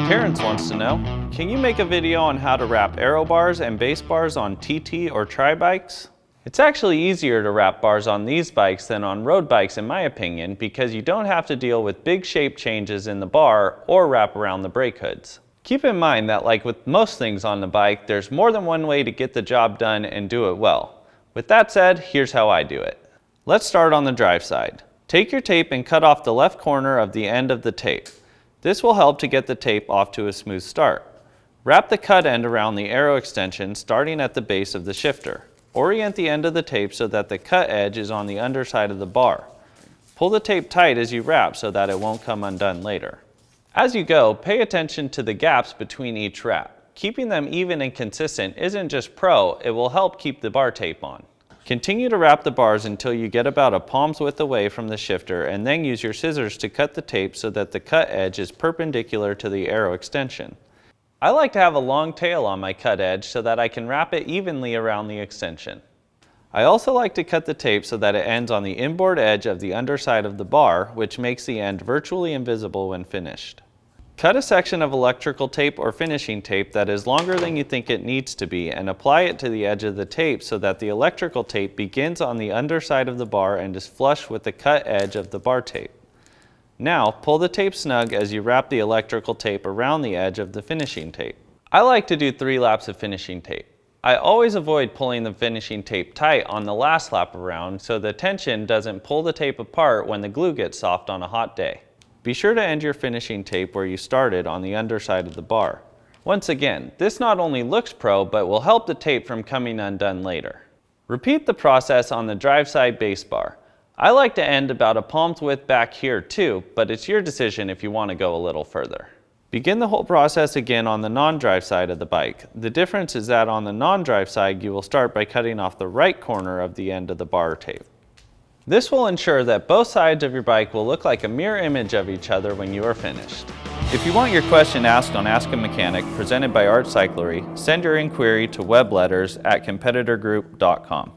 Terrence wants to know, can you make a video on how to wrap aero bars and base bars on TT or tri bikes? It's actually easier to wrap bars on these bikes than on road bikes in my opinion, because you don't have to deal with big shape changes in the bar or wrap around the brake hoods. Keep in mind that like with most things on the bike, there's more than one way to get the job done and do it well. With that said, here's how I do it. Let's start on the drive side. Take your tape and cut off the left corner of the end of the tape. This will help to get the tape off to a smooth start. Wrap the cut end around the Aero extension starting at the base of the shifter. Orient the end of the tape so that the cut edge is on the underside of the bar. Pull the tape tight as you wrap so that it won't come undone later. As you go, pay attention to the gaps between each wrap. Keeping them even and consistent isn't just pro, it will help keep the bar tape on. Continue to wrap the bars until you get about a palm's width away from the shifter, and then use your scissors to cut the tape so that the cut edge is perpendicular to the Aero extension. I like to have a long tail on my cut edge so that I can wrap it evenly around the extension. I also like to cut the tape so that it ends on the inboard edge of the underside of the bar, which makes the end virtually invisible when finished. Cut a section of electrical tape or finishing tape that is longer than you think it needs to be and apply it to the edge of the tape so that the electrical tape begins on the underside of the bar and is flush with the cut edge of the bar tape. Now, pull the tape snug as you wrap the electrical tape around the edge of the finishing tape. I like to do 3 laps of finishing tape. I always avoid pulling the finishing tape tight on the last lap around so the tension doesn't pull the tape apart when the glue gets soft on a hot day. Be sure to end your finishing tape where you started on the underside of the bar. Once again, this not only looks pro, but will help the tape from coming undone later. Repeat the process on the drive side base bar. I like to end about a palm's width back here too, but it's your decision if you want to go a little further. Begin the whole process again on the non-drive side of the bike. The difference is that on the non-drive side, you will start by cutting off the right corner of the end of the bar tape. This will ensure that both sides of your bike will look like a mirror image of each other when you are finished. If you want your question asked on Ask a Mechanic presented by Art Cyclery, send your inquiry to webletters@competitorgroup.com.